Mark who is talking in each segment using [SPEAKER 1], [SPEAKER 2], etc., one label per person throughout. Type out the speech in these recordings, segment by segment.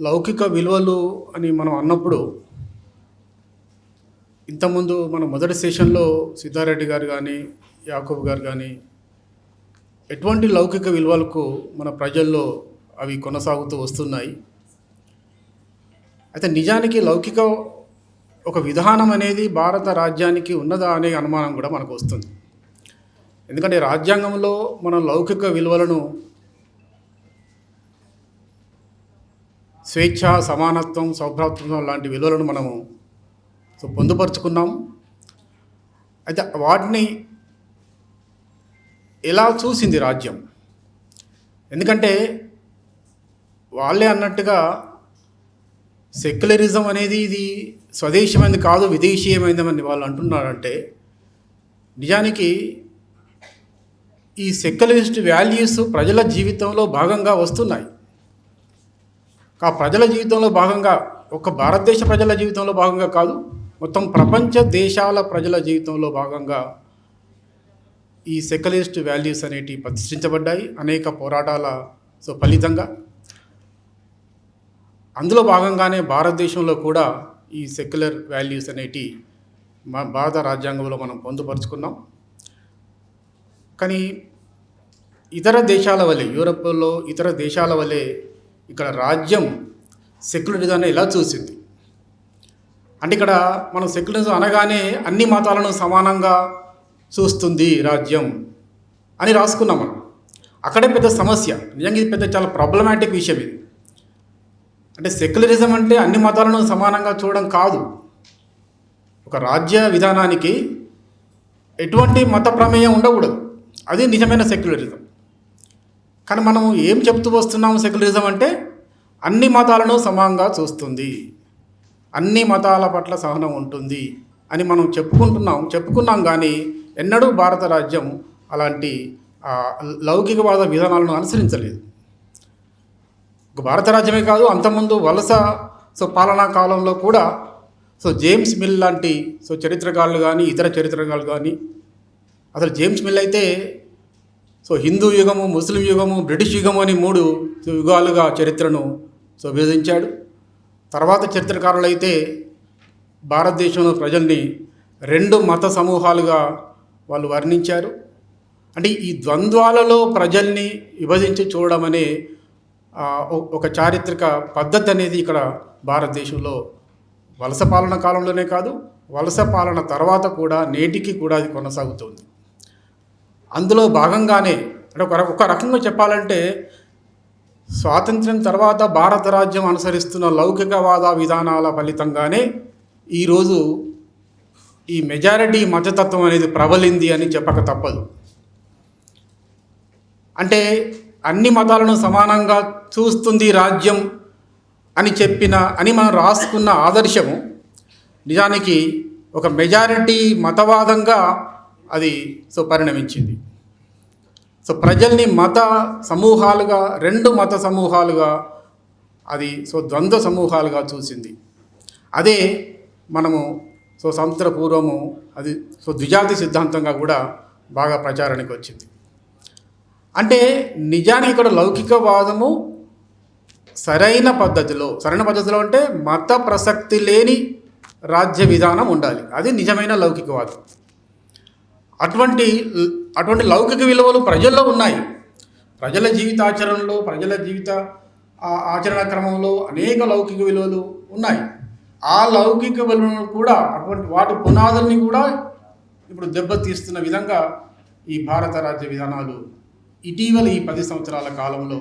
[SPEAKER 1] లౌకిక విలువలు అని మనం అన్నప్పుడు ఇంతకుముందు మన మొదటి సెషన్లో సిద్ధారెడ్డి గారు కానీ యాకూబ్ గారు కానీ ఎటువంటి లౌకిక విలువలకు మన ప్రజల్లో అవి కొనసాగుతూ వస్తున్నాయి. అయితే నిజానికి లౌకిక ఒక విధానం అనేది భారత రాజ్యానికి ఉన్నదా అనే అనుమానం కూడా మనకు వస్తుంది. ఎందుకంటే రాజ్యాంగంలో మన లౌకిక విలువలను స్వేచ్ఛ, సమానత్వం, సౌభ్రాతృత్వం లాంటి విలువలను మనము పొందుపరుచుకున్నాం. అయితే వాటిని ఎలా చూసింది రాజ్యం? ఎందుకంటే వాళ్ళే అన్నట్టుగా సెక్యులరిజం అనేది ఇది స్వదేశమైంది కాదు, విదేశీయమైందని వాళ్ళు అంటున్నారంటే నిజానికి ఈ సెక్యులరిస్ట్ వాల్యూస్ ప్రజల జీవితంలో భాగంగా వస్తున్నాయి. ఆ ప్రజల జీవితంలో భాగంగా, ఒక్క భారతదేశ ప్రజల జీవితంలో భాగంగా కాదు, మొత్తం ప్రపంచ దేశాల ప్రజల జీవితంలో భాగంగా ఈ సెక్యులరిస్ట్ వాల్యూస్ అనేటివి ప్రతిష్ఠించబడ్డాయి అనేక పోరాటాల ఫలితంగా. అందులో భాగంగానే భారతదేశంలో కూడా ఈ సెక్యులర్ వాల్యూస్ అనేటివి భారత రాజ్యాంగంలో మనం పొందుపరుచుకున్నాం. కానీ ఇతర దేశాల వలె, యూరప్లో ఇతర దేశాల వలె ఇక్కడ రాజ్యం సెక్యులరిజాన్ని ఎలా చూసింది అంటే, ఇక్కడ మనం సెక్యులరిజం అనగానే అన్ని మతాలను సమానంగా చూస్తుంది రాజ్యం అని రాసుకున్నాం మనం. అక్కడే పెద్ద సమస్య. నిజంగా ఇది పెద్ద చాలా ప్రాబ్లమాటిక్ విషయం ఇది. అంటే సెక్యులరిజం అంటే అన్ని మతాలను సమానంగా చూడడం కాదు. ఒక రాజ్య విధానానికి ఎటువంటి మత ప్రమేయం ఉండకూడదు. అది నిజమైన సెక్యులరిజం. కానీ మనం ఏం చెప్తూ వస్తున్నాము? సెక్యులరిజం అంటే అన్ని మతాలను సమానంగా చూస్తుంది, అన్ని మతాల పట్ల సహనం ఉంటుంది అని మనం చెప్పుకున్నాం. కానీ ఎన్నడూ భారత రాజ్యం అలాంటి లౌకికవాద విధానాలను అనుసరించలేదు. భారత రాజ్యమే కాదు, అంతకుముందు వలస పాలనా కాలంలో కూడా జేమ్స్ మిల్ లాంటి చరిత్రకారులు కానీ ఇతర చరిత్రకారులు కానీ, అసలు జేమ్స్ మిల్ అయితే హిందూ యుగము, ముస్లిం యుగము, బ్రిటిష్ యుగము అని 3 యుగాలుగా చరిత్రను విభజించాడు. తర్వాత చరిత్రకారులు అయితే భారతదేశంలో ప్రజల్ని 2 మత సమూహాలుగా వాళ్ళు వర్ణించారు. అంటే ఈ ద్వంద్వాలలో ప్రజల్ని విభజించి చూడడం అనే ఒక చారిత్రక పద్ధతి అనేది ఇక్కడ భారతదేశంలో వలస పాలన కాలంలోనే కాదు, వలస పాలన తర్వాత కూడా నేటికి కూడా అది కొనసాగుతుంది. అందులో భాగంగానే అంటే ఒక రకంగా చెప్పాలంటే స్వాతంత్ర్యం తర్వాత భారత రాజ్యం అనుసరిస్తున్న లౌకికవాద విధానాల ఫలితంగానే ఈరోజు ఈ మెజారిటీ మతతత్వం అనేది ప్రబలింది అని చెప్పక తప్పదు. అంటే అన్ని మతాలను సమానంగా చూస్తుంది రాజ్యం అని మనం రాసుకున్న ఆదర్శము నిజానికి ఒక మెజారిటీ మతవాదంగా అది పరిణమించింది. ప్రజల్ని మత సమూహాలుగా, 2 మత సమూహాలుగా అది ద్వంద్వ సమూహాలుగా చూసింది. అదే మనము స్వతంత్ర పూర్వము అది ద్విజాతి సిద్ధాంతంగా కూడా బాగా ప్రచారానికి వచ్చింది. అంటే నిజానికి ఇక్కడ లౌకికవాదము సరైన పద్ధతిలో అంటే మత ప్రసక్తి లేని రాజ్య విధానం ఉండాలి. అది నిజమైన లౌకికవాదం. అటువంటి లౌకిక విలువలు ప్రజల్లో ఉన్నాయి. ప్రజల జీవితాచరణలో, ప్రజల జీవిత ఆచరణ క్రమంలో అనేక లౌకిక విలువలు ఉన్నాయి. ఆ లౌకిక విలువలను కూడా, అటువంటి వాటి పునాదుల్ని కూడా ఇప్పుడు దెబ్బతీస్తున్న విధంగా ఈ భారత రాజ్య విధానాలు ఇటీవల ఈ 10 సంవత్సరాల కాలంలో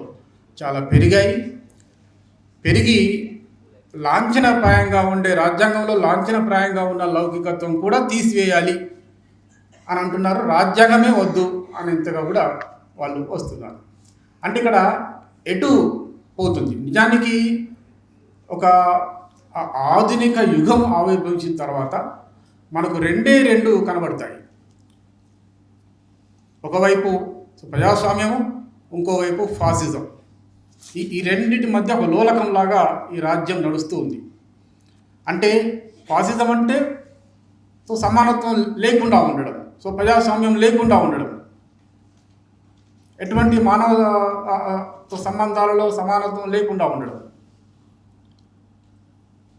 [SPEAKER 1] చాలా పెరిగి లాంఛనప్రాయంగా ఉండే, రాజ్యాంగంలో లాంఛనప్రాయంగా ఉన్న లౌకికత్వం కూడా తీసివేయాలి అని అంటున్నారు. రాజ్యాంగమే వద్దు అనేంతగా కూడా వాళ్ళు వస్తున్నారు. అంటే ఇక్కడ ఎటు పోతుంది? నిజానికి ఒక ఆధునిక యుగం ఆవిర్భవించిన తర్వాత మనకు 2 కనబడతాయి. ఒకవైపు ప్రజాస్వామ్యము, ఇంకోవైపు ఫాసిజం. ఈ రెండింటి మధ్య ఒక లోలకంలాగా ఈ రాజ్యం నడుస్తూ ఉంది. అంటే ఫాసిజం అంటే సమానత్వం లేకుండా ఉండడం, ప్రజాస్వామ్యం లేకుండా ఉండడం, ఎటువంటి మానవ సంబంధాలలో సమానత్వం లేకుండా ఉండడం.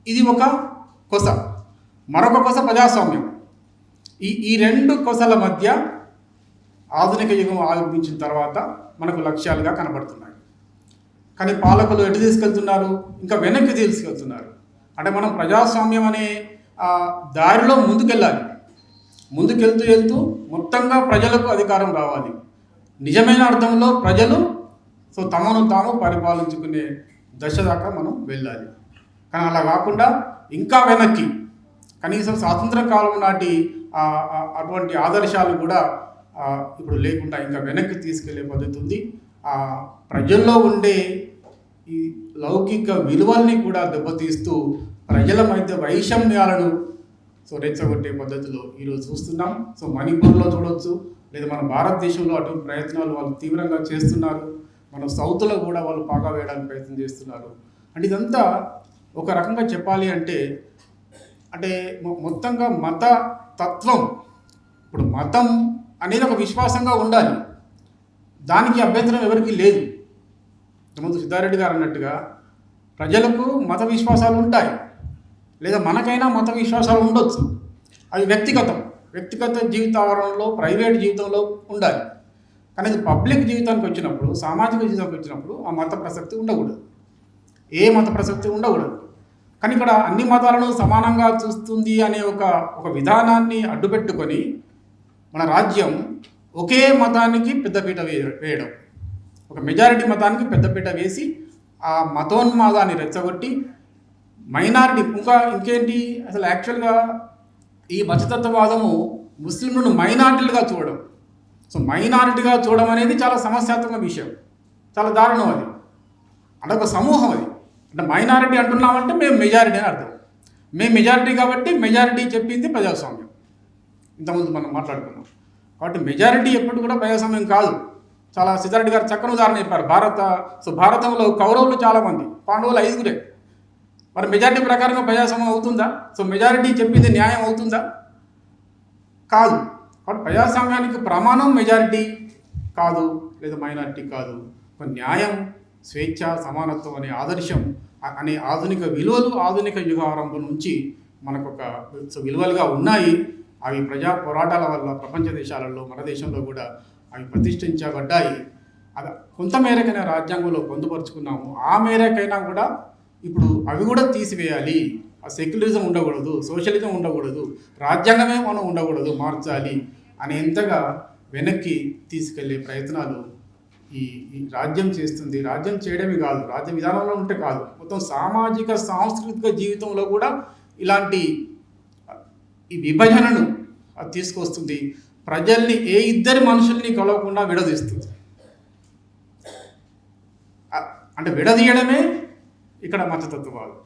[SPEAKER 1] ఇది ఒక కొస. మరొక కొస ప్రజాస్వామ్యం. ఈ రెండు కొసల మధ్య ఆధునిక యుగం ఆవిర్భించిన తర్వాత మనకు లక్ష్యాలుగా కనబడుతున్నాయి. కానీ పాలకులు ఎటు తీసుకెళ్తున్నారు? ఇంకా వెనక్కి తీసుకెళ్తున్నారు. అంటే మనం ప్రజాస్వామ్యం అనే దారిలో ముందుకెళ్ళాలి. వెళ్తూ మొత్తంగా ప్రజలకు అధికారం రావాలి. నిజమైన అర్థంలో ప్రజలు తమను తాము పరిపాలించుకునే దశ దాకా మనం వెళ్ళాలి. కానీ అలా కాకుండా ఇంకా వెనక్కి, కనీసం స్వాతంత్ర కాలం నాటి అటువంటి ఆదర్శాలు కూడా ఇప్పుడు లేకుండా ఇంకా వెనక్కి తీసుకెళ్లే పద్ధతి ఉంది. ప్రజల్లో ఉండే ఈ లౌకిక విలువల్ని కూడా దెబ్బతీస్తూ ప్రజల మధ్య వైషమ్యాలను రెచ్చగొట్టే పద్ధతిలో ఈరోజు చూస్తున్నాం. మణిపూర్లో చూడవచ్చు, లేదా మన భారతదేశంలో అటువంటి ప్రయత్నాలు వాళ్ళు తీవ్రంగా చేస్తున్నారు. మన సౌత్లో కూడా వాళ్ళు పాగా వేయడానికి ప్రయత్నం చేస్తున్నారు. అంటే ఇదంతా ఒక రకంగా చెప్పాలి అంటే మొత్తంగా మత తత్వం, ఇప్పుడు మతం అనేది ఒక విశ్వాసంగా ఉండాలి. దానికి అభ్యంతరం ఎవరికీ లేదు. ముందు సిద్ధారెడ్డి గారు అన్నట్టుగా ప్రజలకు మత విశ్వాసాలు ఉంటాయి, లేదా మనకైనా మత విశ్వాసాలు ఉండొచ్చు. అవి వ్యక్తిగత జీవితావరణలో, ప్రైవేట్ జీవితంలో ఉండాలి. కానీ అది పబ్లిక్ జీవితానికి వచ్చినప్పుడు, సామాజిక జీవితానికి వచ్చినప్పుడు ఆ మత ప్రసక్తి ఉండకూడదు. ఏ మత ప్రసక్తి ఉండకూడదు. కానీ ఇక్కడ అన్ని మతాలను సమానంగా చూస్తుంది అనే ఒక విధానాన్ని అడ్డుపెట్టుకొని మన రాజ్యం ఒకే మతానికి పెద్దపీట వేయడం, ఒక మెజారిటీ మతానికి పెద్దపీట వేసి ఆ మతోన్మాదాన్ని రెచ్చగొట్టి మైనారిటీ ఇంకేంటి అసలు యాక్చువల్గా ఈ మతతత్వవాదము ముస్లింలను మైనారిటీలుగా చూడడం. మైనారిటీగా చూడడం అనేది చాలా సమస్యాత్మక విషయం, చాలా దారుణం. అది అంటే ఒక సమూహం. అది అంటే మైనారిటీ అంటున్నామంటే మేము మెజారిటీ అని అర్థం. మేము మెజారిటీ కాబట్టి మెజారిటీ చెప్పింది ప్రజాస్వామ్యం. ఇంతకుముందు మనం మాట్లాడుకున్నాం. కాబట్టి మెజారిటీ ఎప్పుడు కూడా ప్రజాస్వామ్యం కాదు. చాలా సిద్ధారెడ్డి గారు చక్కని ఉదాహరణ చెప్పారు. భారతంలో కౌరవులు చాలామంది, పాండవులు 5గురే. మరి మెజారిటీ ప్రకారంగా ప్రజాస్వామ్యం అవుతుందా? మెజారిటీ చెప్పింది న్యాయం అవుతుందా? కాదు. కాబట్టి ప్రజాస్వామ్యానికి ప్రమాణం మెజారిటీ కాదు, లేదా మైనారిటీ కాదు. ఒక న్యాయం, స్వేచ్ఛ, సమానత్వం అనే ఆదర్శం అనే ఆధునిక విలువలు ఆధునిక యుగారంభం నుంచి మనకు ఒక విలువలుగా ఉన్నాయి. అవి ప్రజా పోరాటాల వల్ల ప్రపంచ దేశాలలో, మన దేశంలో కూడా అవి ప్రతిష్ఠించబడ్డాయి. అది కొంత మేరకైనా రాజ్యాంగంలో పొందుపరుచుకున్నాము. ఆ మేరకైనా కూడా ఇప్పుడు అవి కూడా తీసివేయాలి. ఆ సెక్యులరిజం ఉండకూడదు, సోషలిజం ఉండకూడదు, రాజ్యాంగమే మనం ఉండకూడదు, మార్చాలి అనేంతగా వెనక్కి తీసుకెళ్లే ప్రయత్నాలు ఈ రాజ్యం చేస్తుంది. రాజ్యం చేయడమే కాదు, రాజ్య విధానంలో ఉంటే కాదు, మొత్తం సామాజిక సాంస్కృతిక జీవితంలో కూడా ఇలాంటి ఈ విభజనను తీసుకొస్తుంది. ప్రజల్ని ఇద్దరి మనుషుల్ని కలవకుండా విడదీస్తుంది. అంటే విడదీయడమే ఇక్కడ మతతత్వవాదం.